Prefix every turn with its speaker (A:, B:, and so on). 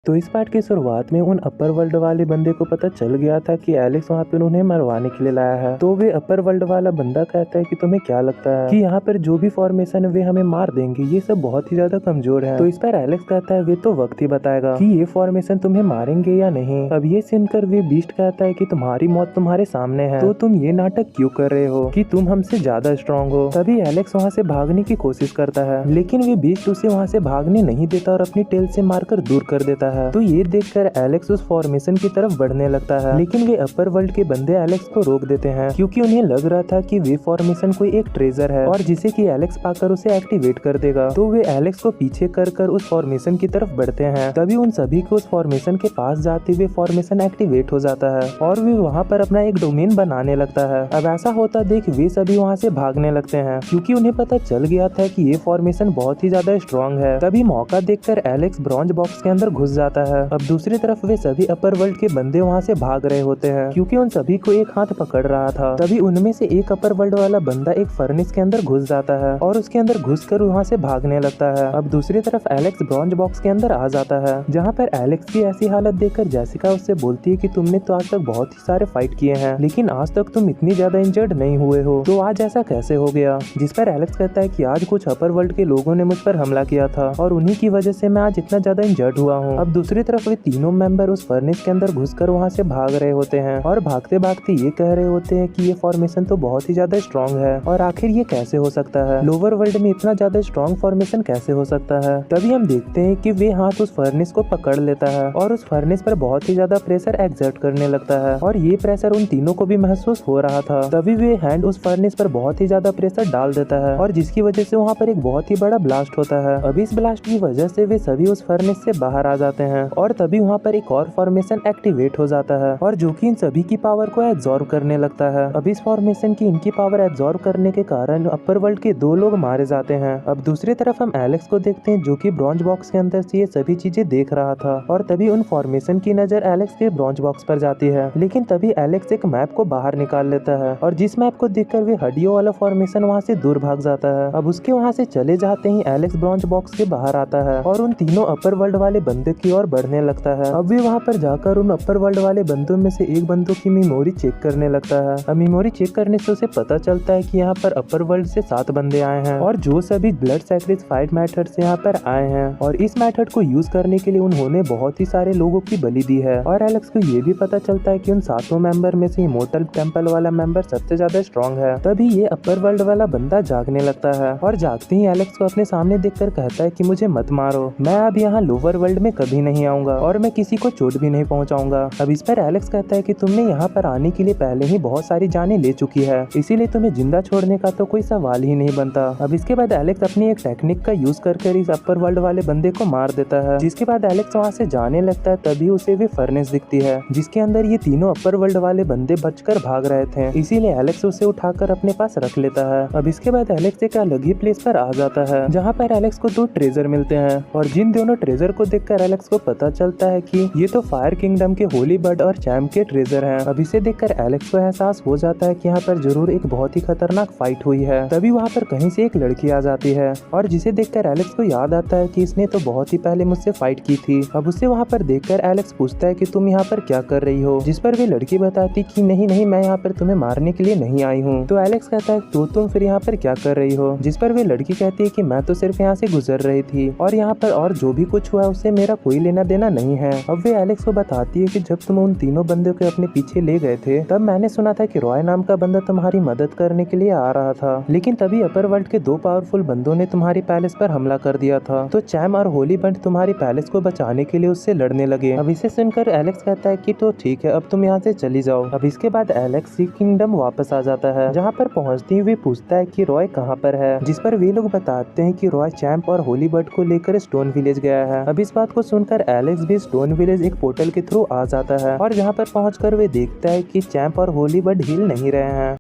A: तो इस पार्ट की शुरुआत में उन अपर वर्ल्ड वाले बंदे को पता चल गया था कि एलेक्स वहाँ पर उन्हें मरवाने के लिए लाया है। तो वे अपर वर्ल्ड वाला बंदा कहता है कि तुम्हें क्या लगता है कि यहाँ पर जो भी फॉर्मेशन है वे हमें मार देंगे, ये सब बहुत ही ज्यादा कमजोर है। तो इस पर एलेक्स कहता है वे तो वक्त ही बताएगा कि ये फॉर्मेशन तुम्हें मारेंगे या नहीं। अब ये सुनकर वे बीस्ट कहता है कि तुम्हारी मौत तुम्हारे सामने है, तो तुम ये नाटक क्यों कर रहे हो कि तुम हमसे ज्यादा स्ट्रांग हो। तभी एलेक्स वहाँ से भागने की कोशिश करता है, लेकिन वे बीस्ट उसे वहाँ से भागने नहीं देता और अपनी टेल से मारकर दूर कर देता है। तो ये देखकर एलेक्स उस फॉर्मेशन की तरफ बढ़ने लगता है, लेकिन वे अपर वर्ल्ड के बंदे एलेक्स को रोक देते हैं क्योंकि उन्हें लग रहा था कि वे फॉर्मेशन कोई एक ट्रेजर है और जिसे कि एलेक्स पाकर उसे एक्टिवेट कर देगा। तो वे एलेक्स को पीछे कर उस फॉर्मेशन की तरफ बढ़ते हैं। तभी उन सभी को उस फॉर्मेशन के पास जाते हुए फॉर्मेशन एक्टिवेट हो जाता है और वे वहाँ पर अपना एक डोमेन बनाने लगता है। अब ऐसा होता देख वे सभी वहाँ से भागने लगते हैं क्योंकि उन्हें पता चल गया था कि ये फॉर्मेशन बहुत ही ज्यादा स्ट्रॉन्ग है। तभी मौका देखकर एलेक्स ब्रॉन्ज बॉक्स के अंदर घुस जाता है। अब दूसरी तरफ वे सभी अपर वर्ल्ड के बंदे वहाँ से भाग रहे होते हैं क्योंकि उन सभी को एक हाथ पकड़ रहा था। तभी उनमें से एक अपर वर्ल्ड वाला बंदा एक फर्नेस के अंदर घुस जाता है और उसके अंदर घुसकर वहाँ से भागने लगता है। अब दूसरी तरफ एलेक्स ब्रॉन्ज बॉक्स के अंदर आ जाता है, जहाँ पर एलेक्स की ऐसी हालत देखकर जेसिका उससे बोलती है कि तुमने तो आज तक बहुत ही सारे फाइट किए हैं, लेकिन आज तक तुम इतनी ज्यादा इंजर्ड नहीं हुए हो, तो आज ऐसा कैसे हो गया। जिस पर एलेक्स कहता है कि आज कुछ अपर वर्ल्ड के लोगों ने मुझ पर हमला किया था और उन्हीं की वजह से मैं आज इतना ज्यादा इंजर्ड हुआ हूँ। अब दूसरी तरफ वे तीनों मेंबर उस फर्नेस के अंदर घुसकर वहाँ से भाग रहे होते हैं और भागते भागते ये कह रहे होते हैं कि ये फॉर्मेशन तो बहुत ही ज्यादा स्ट्रॉन्ग है और आखिर ये कैसे हो सकता है, लोअर वर्ल्ड में इतना ज्यादा स्ट्रॉन्ग फॉर्मेशन कैसे हो सकता है। तभी हम देखते हैं कि वे हाथ उस फर्नेस को पकड़ लेता है और उस फर्नेस पर बहुत ही ज्यादा प्रेशर एक्सर्ट करने लगता है और ये प्रेशर उन तीनों को भी महसूस हो रहा था। तभी वे हैंड उस फर्नेस पर बहुत ही ज्यादा प्रेशर डाल देता है और जिसकी वजह से वहाँ पर एक बहुत ही बड़ा ब्लास्ट होता है। अब इस ब्लास्ट की वजह से वे सभी उस फर्नेस से बाहर आ जाते हैं और तभी वहाँ पर एक और फॉर्मेशन एक्टिवेट हो जाता है और जो कि इन सभी की पावर को एब्जॉर्ब करने लगता है। अब इस फॉर्मेशन की इनकी पावर एब्जॉर्ब करने के कारण अपर वर्ल्ड के 2 लोग मारे जाते हैं। अब दूसरी तरफ हम एलेक्स को देखते हैं जो कि ब्रॉन्ज बॉक्स के अंदर से ये सभी चीजें देख रहा था और तभी उन फॉर्मेशन की नजर एलेक्स के ब्रॉन्ज बॉक्स पर जाती है, लेकिन तभी एलेक्स एक मैप को बाहर निकाल लेता है और जिस मैप को देखकर वे हड्डियों वाला फॉर्मेशन वहाँ से दूर भाग जाता है। अब उसके वहाँ से चले जाते ही एलेक्स ब्रॉन्ज बॉक्स के बाहर आता है और उन तीनों अपर वर्ल्ड वाले बंदे की ओर बढ़ने लगता है। अब वे वहाँ पर जाकर उन अपर वर्ल्ड वाले बंदों में से एक बंदों की मेमोरी चेक करने लगता है। अब मेमोरी चेक करने से उसे पता चलता है कि यहाँ पर अपर वर्ल्ड से 7 बंदे आए हैं और जो सभी ब्लड सैक्रिफाइस मेथड से यहाँ पर आए हैं और इस मेथड को यूज करने के लिए उन्होंने बहुत ही सारे लोगों की बलि दी है। और एलेक्स को ये भी पता चलता है कि उन 7 मेंबर में से इमोर्टल टेम्पल वाला मेंबर सबसे ज्यादा स्ट्रॉन्ग है। तभी ये अपर वर्ल्ड वाला बंदा जागने लगता है और जागते ही एलेक्स को अपने सामने देखकर कहता है कि मुझे मत मारो, मैं अब यहाँ लोअर वर्ल्ड में कभी नहीं आऊंगा और मैं किसी को चोट भी नहीं पहुंचाऊंगा। अब इस पर एलेक्स कहता है कि तुमने यहाँ पर आने के लिए पहले ही बहुत सारी जानें ले चुकी है, इसीलिए तुम्हें जिंदा छोड़ने का तो कोई सवाल ही नहीं बनता। अब इसके बाद एलेक्स अपनी एक टेक्निक का यूज कर इस अपर वर्ल्ड वाले बंदे को मार देता है, जिसके बाद एलेक्स वहाँ से जाने लगता है। तभी उसे भी फर्नेस दिखती है जिसके अंदर ये तीनों अपर वर्ल्ड वाले बंदे बचकर भाग रहे थे, इसीलिए एलेक्स उसे उठाकर अपने पास रख लेता है। अब इसके बाद एलेक्स एक अलग ही प्लेस पर आ जाता है जहाँ पर एलेक्स को 2 ट्रेजर मिलते हैं और जिन दोनों ट्रेजर को देखकर एलेक्स को पता चलता है कि ये तो फायर किंगडम के होली बर्ड और चैम्प के ट्रेजर हैं। अब इसे देखकर एलेक्स को एहसास हो जाता है कि यहाँ पर जरूर एक बहुत ही खतरनाक फाइट हुई है। तभी वहाँ पर कहीं से एक लड़की आ जाती है और जिसे देखकर एलेक्स को याद आता है कि इसने तो बहुत ही पहले मुझसे फाइट की थी। अब उसे वहाँ पर देखकर एलेक्स पूछता है कि तुम यहाँ पर क्या कर रही हो, जिस पर वे लड़की बताती कि नहीं नहीं मैं यहाँ पर तुम्हें मारने के लिए नहीं आई हूँ। तो एलेक्स कहता है तो तुम फिर यहाँ पर क्या कर रही हो, जिस पर वे लड़की कहती है कि मैं तो सिर्फ यहाँ से गुजर रही थी और यहाँ पर और जो भी कुछ हुआ उससे मेरा कोई लेना देना नहीं है। अब वे एलेक्स को बताती है कि जब तुम उन तीनों बंदों को अपने पीछे ले गए थे तब मैंने सुना था कि रॉय नाम का बंदा तुम्हारी मदद करने के लिए आ रहा था, लेकिन तभी अपर वर्ल्ड के 2 पावरफुल बंदों ने तुम्हारी पैलेस पर हमला कर दिया था। तो चैम और होली बंड तुम्हारी पैलेस को बचाने के लिए उससे लड़ने लगे। अब इसे सुनकर एलेक्स कहता है कि तो ठीक है अब तुम यहाँ से चली जाओ। अब इसके बाद एलेक्स सी किंगडम वापस आ जाता है, जहाँ पर पहुँचते हुए पूछता है कि रॉय कहाँ पर है, जिस पर वे लोग बताते हैं कि रॉय चैम्प और होली बर्ड को लेकर स्टोन विलेज गया है। अब इस बात को सुनकर एलेक्स भी स्टोन विलेज एक पोर्टल के थ्रू आ जाता है और जहाँ पर पहुंचकर वे देखता है कि चैम्प और होली बर्ड हिल नहीं रहे हैं।